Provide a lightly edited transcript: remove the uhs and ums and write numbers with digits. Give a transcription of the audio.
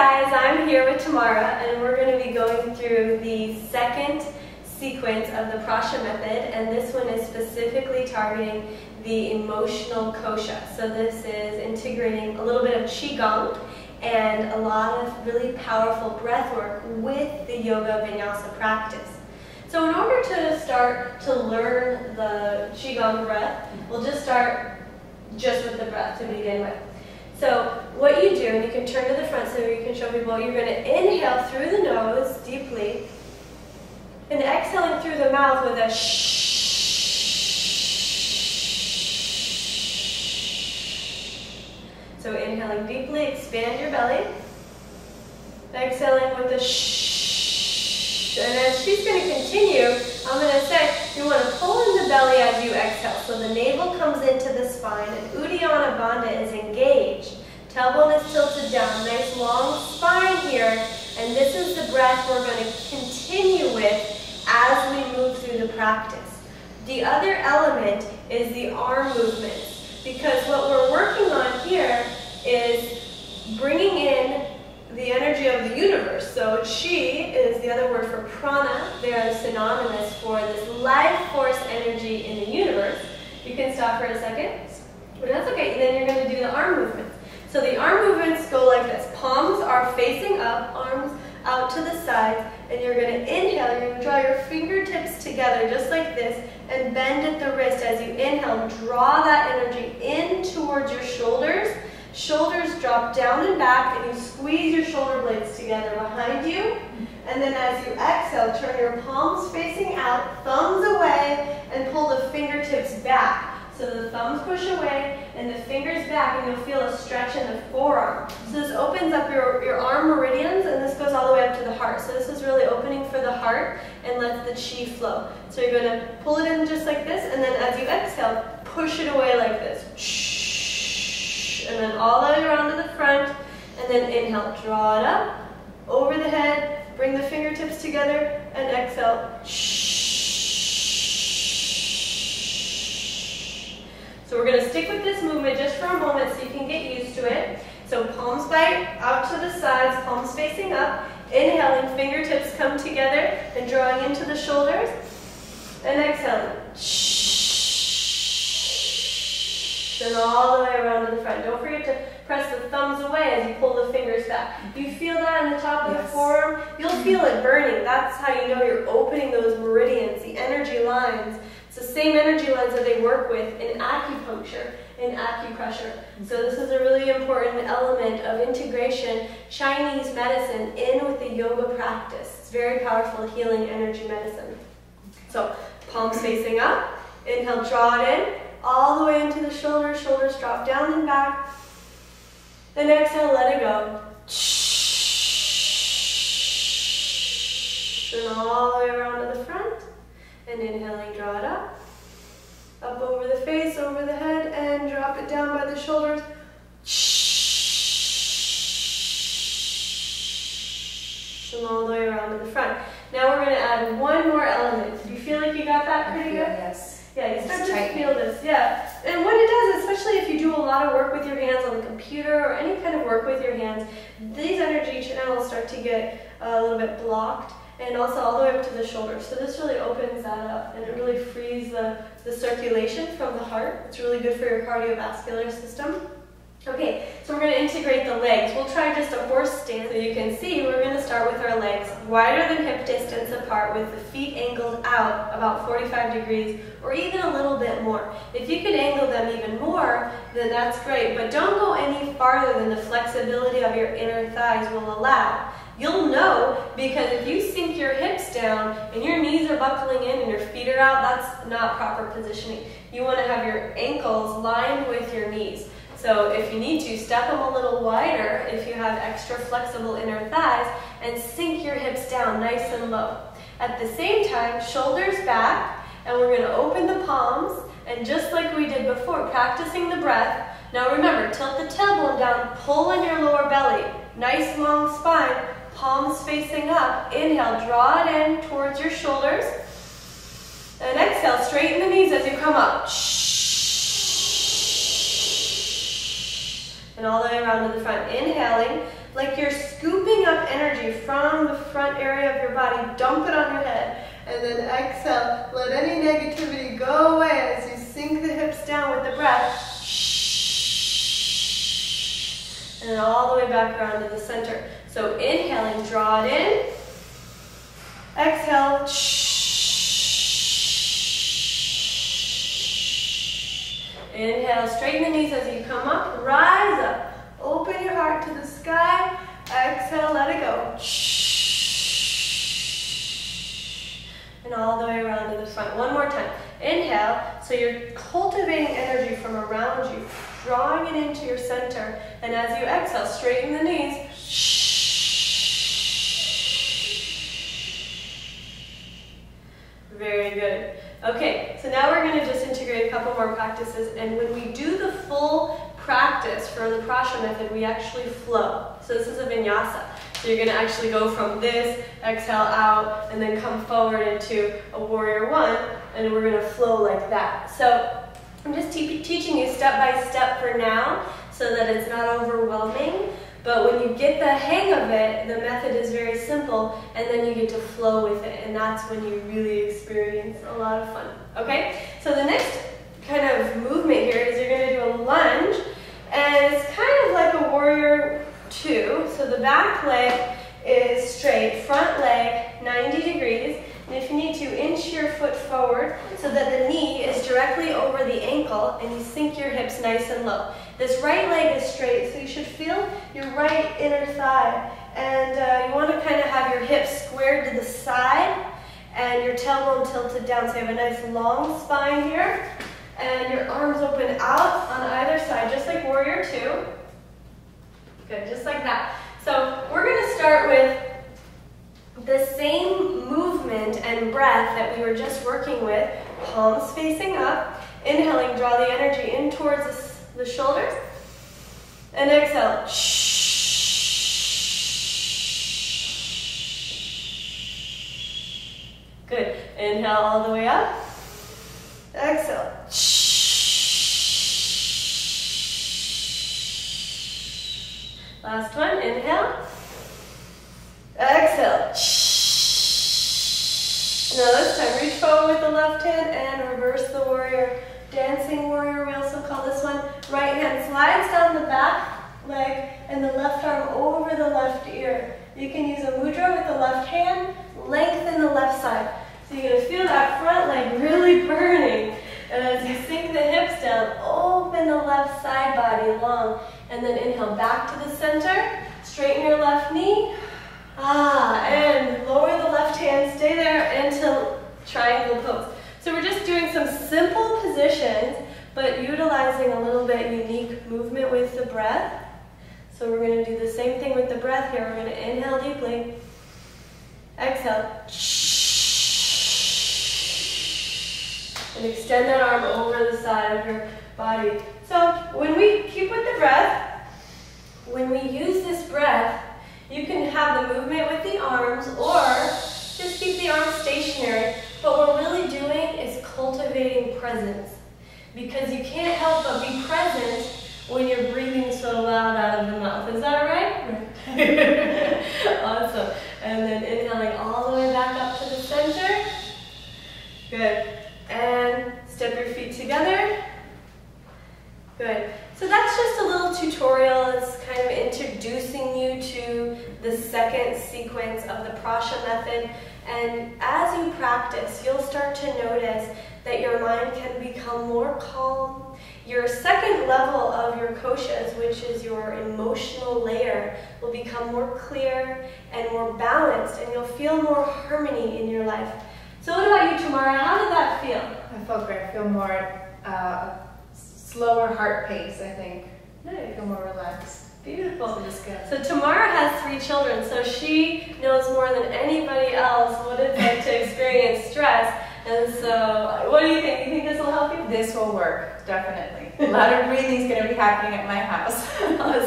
guys, I'm here with Tamara and we're going to be going through the second sequence of the Prasha method, and this one is specifically targeting the emotional kosha. So this is integrating a little bit of Qigong and a lot of really powerful breath work with the yoga vinyasa practice. So in order to start to learn the Qigong breath, we'll just start just with the breath to begin with. So what you do, and you can turn to the front so you can show people, you're going to inhale through the nose deeply and exhaling through the mouth with a shh. So inhaling deeply, expand your belly. Exhaling with a shh. And as she's going to continue, I'm going to say you want to pull in the belly as you exhale. So the navel comes into the spine and Uddiyana Bandha is engaged. Tailbone is tilted down, nice long spine here. And this is the breath we're going to continue with as we move through the practice. The other element is the arm movements, because what we're working on here is bringing in the energy of the universe. So chi is the other word for prana. They are synonymous for this life force energy in the universe. You can stop for a second. But that's okay. Then you're going to do the arm movements. So the arm movements go like this. Palms are facing up, arms out to the sides, and you're going to inhale. You're going to draw your fingertips together just like this and bend at the wrist as you inhale. Draw that energy in towards your shoulders. Shoulders drop down and back, and you squeeze your shoulder blades together behind you. And then as you exhale, turn your palms facing out, thumbs away, and pull the fingertips back. So the thumbs push away and the fingers back, and you'll feel a stretch in the forearm. So this opens up your arm meridians, and this goes all the way up to the heart. So this is really opening for the heart and lets the chi flow. So you're going to pull it in just like this, and then as you exhale, push it away like this. And then all the way around to the front, and then inhale, draw it up, over the head, bring the fingertips together, and exhale. So we're going to stick with this movement just for a moment so you can get used to it. So palms out to the sides, palms facing up, inhaling, fingertips come together and drawing into the shoulders, and exhaling. And all the way around to the front. Don't forget to press the thumbs away as you pull the fingers back. You feel that in the top of the forearm? You'll feel it burning. That's how you know you're opening those meridians, the energy lines. It's the same energy lines that they work with in acupuncture, in acupressure. So this is a really important element of integration, Chinese medicine, in with the yoga practice. It's very powerful healing energy medicine. So palms facing up, inhale, draw it in. All the way into the shoulders, shoulders drop down and back. Then exhale, let it go. And all the way around to the front. And inhaling, draw it up. Up over the face, over the head, and drop it down by the shoulders. And all the way around to the front. Now we're going to add one more element. Do you feel like you got that pretty good? Yes. Yeah, you start to feel this, yeah. And what it does, especially if you do a lot of work with your hands on the computer or any kind of work with your hands, these energy channels start to get a little bit blocked, and also all the way up to the shoulders. So this really opens that up, and it really frees the circulation from the heart. It's really good for your cardiovascular system. Okay, so we're going to integrate the legs. We'll try just a horse stance. So you can see we're going to start with our legs wider than hip distance apart, with the feet angled out about 45 degrees or even a little bit more. If you could angle them even more, then that's great, but don't go any farther than the flexibility of your inner thighs will allow. You'll know, because if you sink your hips down and your knees are buckling in and your feet are out, that's not proper positioning. You want to have your ankles lined with your knees. So if you need to, step them a little wider if you have extra flexible inner thighs, and sink your hips down nice and low. At the same time, shoulders back, and we're going to open the palms, and just like we did before, practicing the breath. Now remember, tilt the tailbone down, pull in your lower belly, nice long spine, palms facing up. Inhale, draw it in towards your shoulders, and exhale, straighten the knees as you come up. And all the way around to the front. Inhaling, like you're scooping up energy from the front area of your body, dump it on your head, and then exhale. Let any negativity go away as you sink the hips down with the breath. And then all the way back around to the center. So inhaling, draw it in. Exhale. Inhale, straighten the knees as you come up. Rise up. Open your heart to the sky. Exhale, let it go. And all the way around to the front. One more time. Inhale, so you're cultivating energy from around you, drawing it into your center. And as you exhale, straighten the knees. Very good. Okay, so now we're going to just integrate a couple more practices, and when we do the full practice for the Prasha method, we actually flow. So this is a vinyasa. So you're going to actually go from this, exhale out, and then come forward into a warrior one, and we're going to flow like that. So I'm just teaching you step by step for now, so that it's not overwhelming. But when you get the hang of it, the method is very simple, and then you get to flow with it, and that's when you really experience a lot of fun. Okay? So the next kind of movement here is you're going to do a lunge, and it's kind of like a warrior two. So the back leg is straight, front leg 90 degrees, and if you need to, inch your foot forward so that the knee is directly over the ankle, and you sink your hips nice and low. This right leg is straight, so you should feel your right inner thigh. And you want to kind of have your hips squared to the side and your tailbone tilted down. So you have a nice long spine here. And your arms open out on either side, just like warrior two. Good, just like that. So we're going to start with the same movement and breath that we were just working with. Palms facing up. Inhaling, draw the energy in towards the shoulders, and exhale. Good. Inhale all the way up. Exhale. Last one. Inhale. Exhale. Now this time, reach forward with the left hand and reverse the warrior. Dancing warrior, we also call this one. Right hand slides down the back leg and the left arm over the left ear. You can use a mudra with the left hand, lengthen the left side. So you're going to feel that front leg really burning. And as you sink the hips down, open the left side body long. And then inhale back to the center, straighten your left knee. And lower the left hand, stay there into triangle pose. So we're just doing some simple positions, but utilizing a little bit unique movement with the breath. So we're going to do the same thing with the breath here. We're going to inhale deeply. Exhale. And extend that arm over the side of your body. So when we keep with the breath, when we use this breath, you can have the movement with the arms or just keep the arms stationary. But what we're really doing is cultivating presence, because you can't help but be present when you're breathing so loud out of the mouth. Is that right? Awesome. And then inhaling all the way back up to the center. Good. And step your feet together. Good. So that's just a little tutorial. It's kind of introducing you to the second sequence of the Prasha method. And as you practice, you'll start to notice that your mind can become more calm. Your second level of your koshas, which is your emotional layer, will become more clear and more balanced, and you'll feel more harmony in your life. So what about you, Tamara? How did that feel? I felt great. I feel more slower heart pace, I think. Nice. I feel more relaxed. Beautiful. So So Tamara has 3 children, so she knows more than anybody else what it's like to experience stress. And so, what do you think? You think this will help you? This will work, definitely. A lot of breathing is going to be happening at my house. Awesome.